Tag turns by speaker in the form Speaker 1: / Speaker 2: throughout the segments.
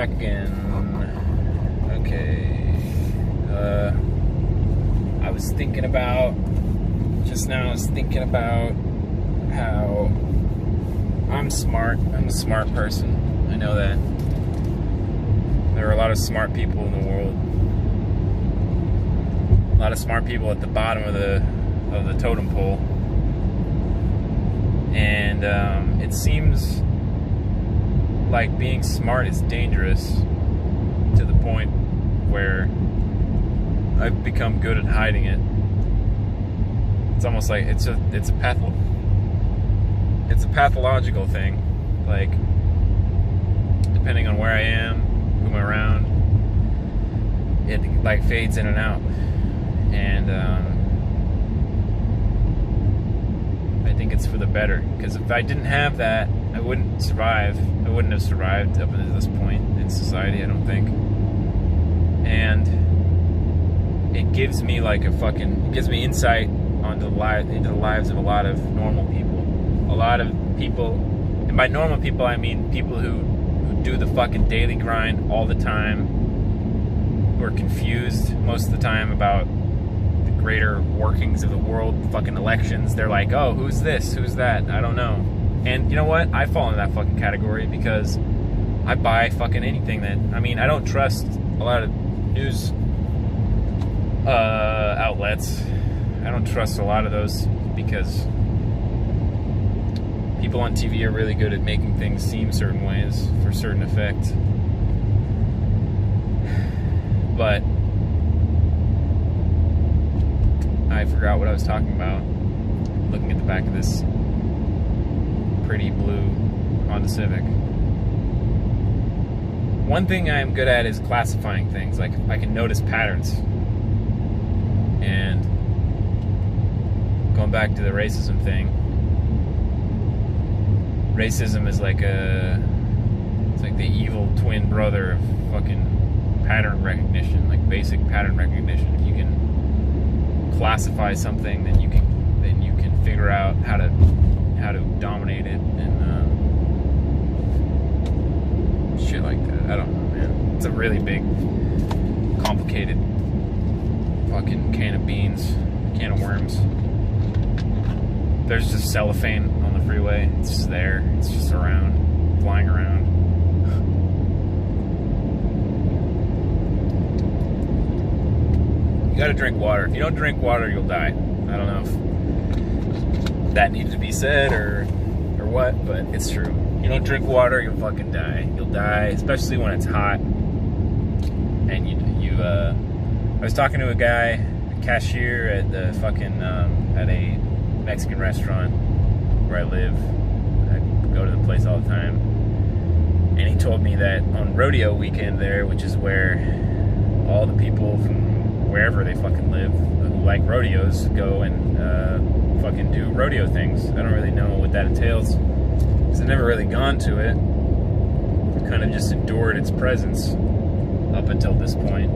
Speaker 1: back again. Okay. I was thinking about, just now I was thinking about how I'm smart. I'm a smart person. I know that. There are a lot of smart people in the world. A lot of smart people at the bottom of the totem pole. And it seems like being smart is dangerous to the point where I've become good at hiding it. It's almost like it's a pathological thing. Like, depending on where I am, who I'm around, it like fades in and out. And I think it's for the better, because if I didn't have that, I wouldn't survive. I wouldn't have survived up until this point in society, I don't think. And it gives me like it gives me insight onto into the lives of a lot of normal people. A lot of people, and by normal people I mean people who do the fucking daily grind all the time, who are confused most of the time about the greater workings of the world, fucking elections. They're like, oh, who's this? Who's that? I don't know. And you know what? I fall into that fucking category because I buy fucking anything that, I mean, I don't trust a lot of news outlets. I don't trust a lot of those because people on TV are really good at making things seem certain ways for certain effect. But I forgot what I was talking about. Looking at the back of this pretty blue Honda Civic. One thing I'm good at is classifying things. Like, I can notice patterns. And going back to the racism thing, racism is like it's like the evil twin brother of fucking pattern recognition, like basic pattern recognition. If you can classify something, then you can figure out how to dominate it and shit like that. I don't know, man. It's a really big, complicated fucking can of beans, can of worms. There's just cellophane on the freeway. It's just there. It's just around, flying around. You gotta drink water. If you don't drink water, you'll die. I don't know if that needs to be said or what, but it's true. You don't drink water, you'll fucking die. You'll die, especially when it's hot. And I was talking to a guy, a cashier at the fucking at a Mexican restaurant where I live. I go to the place all the time. And he told me that on rodeo weekend there, which is where all the people from wherever they fucking live who like rodeos go and fucking do rodeo things. I don't really know what that entails because I've never really gone to it. I've kind of just endured its presence up until this point.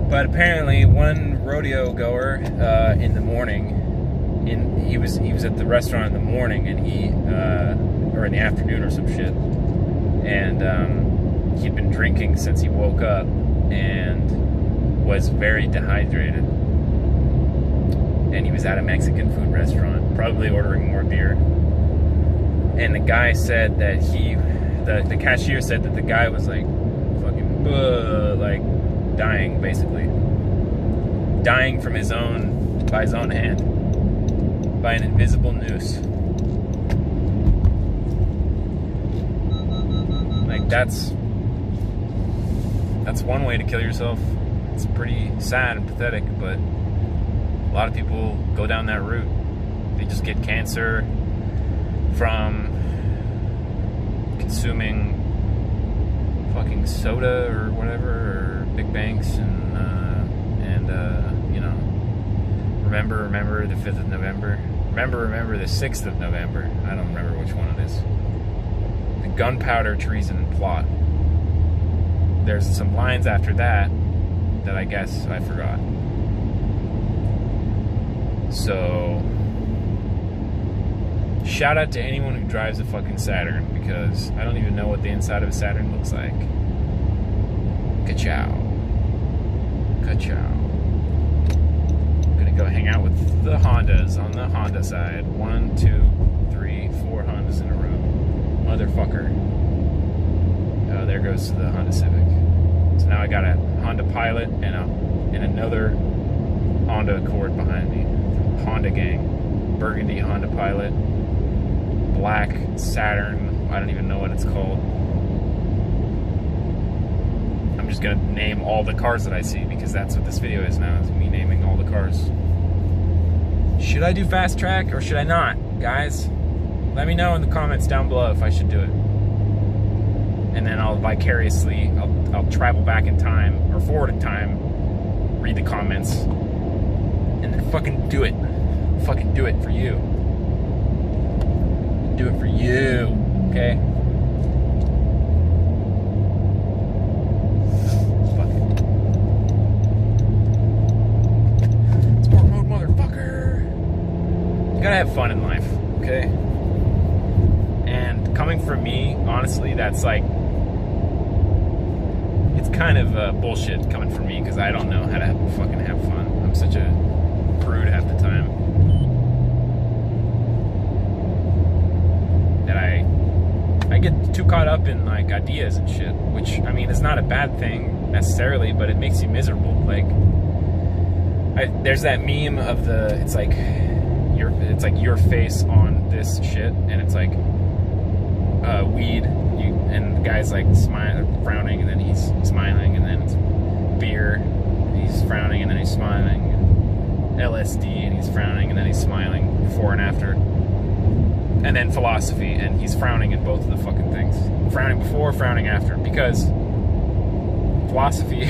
Speaker 1: But apparently one rodeo goer in the morning, he was at the restaurant in the morning, and or in the afternoon or some shit, and he'd been drinking since he woke up and was very dehydrated, and he was at a Mexican food restaurant, probably ordering more beer. And the guy said that the cashier said that the guy was like fucking like dying, basically dying by his own hand, by an invisible noose. Like, that's one way to kill yourself. It's pretty sad and pathetic, but a lot of people go down that route. They just get cancer from consuming fucking soda or whatever, or Big Banks, and you know, remember the 5th of November. Remember the 6th of November. I don't remember which one it is. The gunpowder treason plot. There's some lines after that I guess I forgot. So Shout out to anyone who drives a fucking Saturn, because I don't even know what the inside of a Saturn looks like. Ka-chow. Ka-chow. I'm gonna go hang out with the Hondas on the Honda side. 1, 2, 3, 4 Hondas in a row. Motherfucker. Oh, there goes the Honda Civic. So now I got a Honda Pilot and another Honda Accord behind me. Honda gang. Burgundy Honda Pilot. Black Saturn. I don't even know what it's called. I'm just gonna name all the cars that I see, because that's what this video is now, is me naming all the cars. Should I do fast track or should I not, guys? Let me know in the comments down below if I should do it. And then I'll vicariously, I'll travel back in time, or forward in time, read the comments, and then fucking do it. Fucking do it for you. Do it for you, okay? Fuck it. Sport mode, motherfucker. You gotta have fun in life, okay? And coming from me, honestly, that's like, it's kind of bullshit coming from me, because I don't know how to fucking have fun. I'm such a prude half the time. I get too caught up in like ideas and shit, which I mean is not a bad thing necessarily, but it makes you miserable. Like, there's that meme of it's like your face on this shit, and it's like weed, and the guy's like frowning, and then he's smiling, and then it's beer, and he's frowning, and then he's smiling, and LSD, and he's frowning, and then he's smiling, before and after. And then philosophy, and he's frowning in both of the fucking things. Frowning before, frowning after. Because philosophy,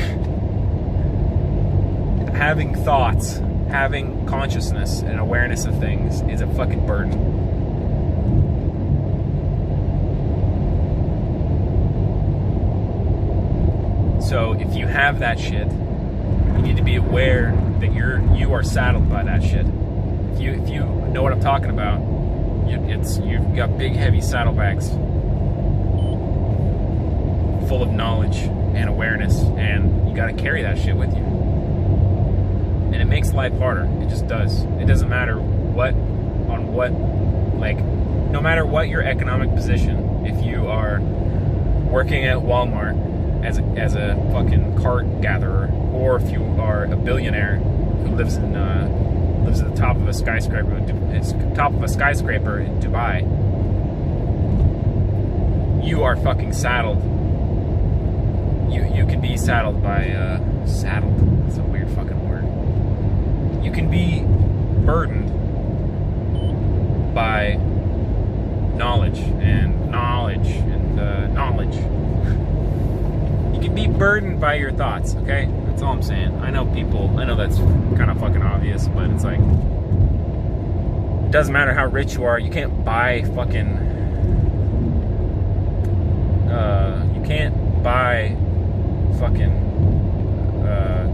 Speaker 1: having thoughts, having consciousness and awareness of things is a fucking burden. So if you have that shit, you need to be aware that you are saddled by that shit. If you know what I'm talking about, you've got big heavy saddlebags full of knowledge and awareness, and you got to carry that shit with you, and it makes life harder. It just does. It doesn't matter no matter what your economic position. If you are working at Walmart as a fucking cart gatherer, or if you are a billionaire who lives at the top of a skyscraper. In Dubai. You are fucking saddled. You can be saddled by saddled. That's a weird fucking word. You can be burdened by knowledge. You can be burdened by your thoughts. Okay, that's all I'm saying. I know that's kind of fucking obvious, but it's like, it doesn't matter how rich you are. You can't buy fucking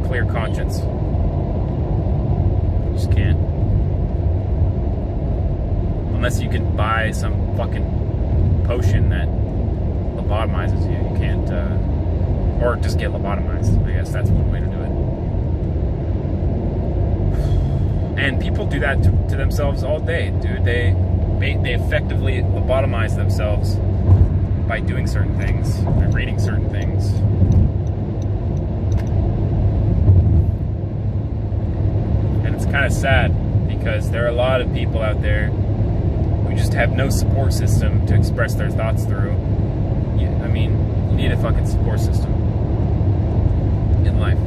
Speaker 1: clear conscience. You just can't. Unless you can buy some fucking potion that lobotomizes you. You can't, or just get lobotomized. I guess that's one way to do it. And people do that to themselves all day, dude. They effectively lobotomize themselves by doing certain things, by reading certain things. And it's kind of sad, because there are a lot of people out there who just have no support system to express their thoughts through. I mean, you need a fucking support system in life.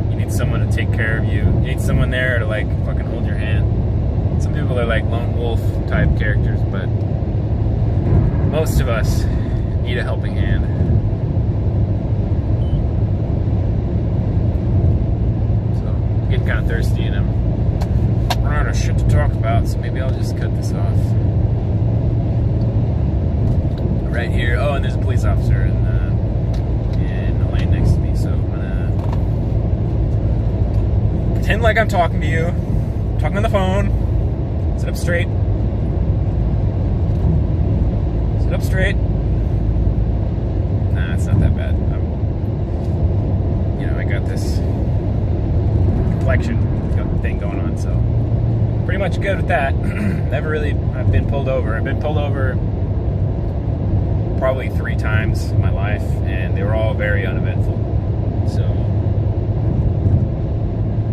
Speaker 1: You need someone to take care of you. You need someone there to like fucking hold your hand. Some people are like lone wolf type characters, but most of us need a helping hand. So I'm getting kind of thirsty, and I'm running out of shit to talk about, so maybe I'll just cut this off. Right here. Oh, and there's a police officer in the lane next to me, so I'm gonna pretend like I'm talking to you. I'm talking on the phone. Sit up straight. it up straight. Nah, it's not that bad. I got this complexion thing going on, so pretty much good with that. I've been pulled over. I've been pulled over probably 3 times in my life, and they were all very uneventful. So,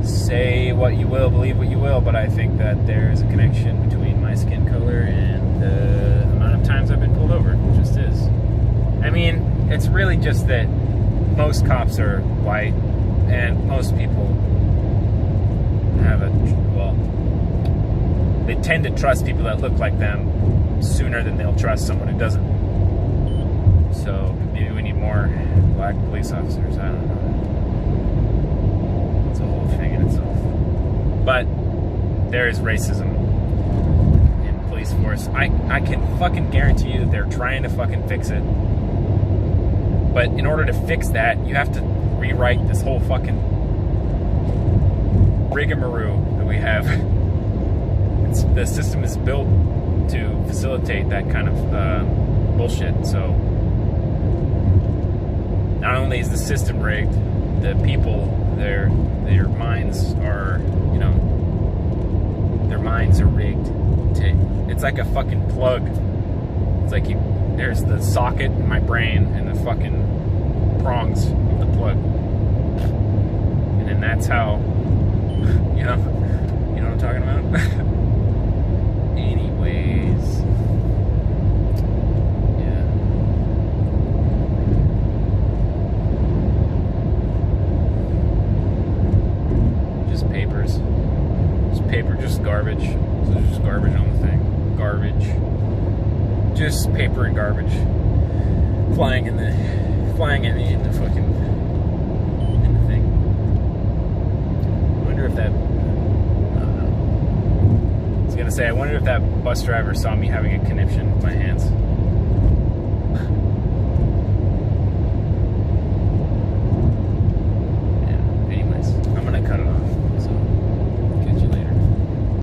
Speaker 1: say what you will, believe what you will, but I think that there's a connection between my skin color and the amount of times I've been pulled over. It just is. I mean, it's really just that most cops are white, and most people they tend to trust people that look like them sooner than they'll trust someone who doesn't. So maybe we need more black police officers. I don't know. It's a whole thing in itself. But there is racism in police force. I can fucking guarantee you that they're trying to fucking fix it. But in order to fix that, you have to rewrite this whole fucking rigmarole that we have. The system is built to facilitate that kind of bullshit. So not only is the system rigged, the people, their minds are, their minds are rigged. It's like a fucking plug. It's like there's the socket in my brain and the fucking prongs of the plug. And then that's how, you know what I'm talking about? Anyways. Yeah. Just papers. Just garbage. So there's just garbage on the thing. Garbage. Just paper and garbage flying in the fucking thing. I wonder if that. I don't know. I was gonna say, I wonder if that bus driver saw me having a conniption with my hands.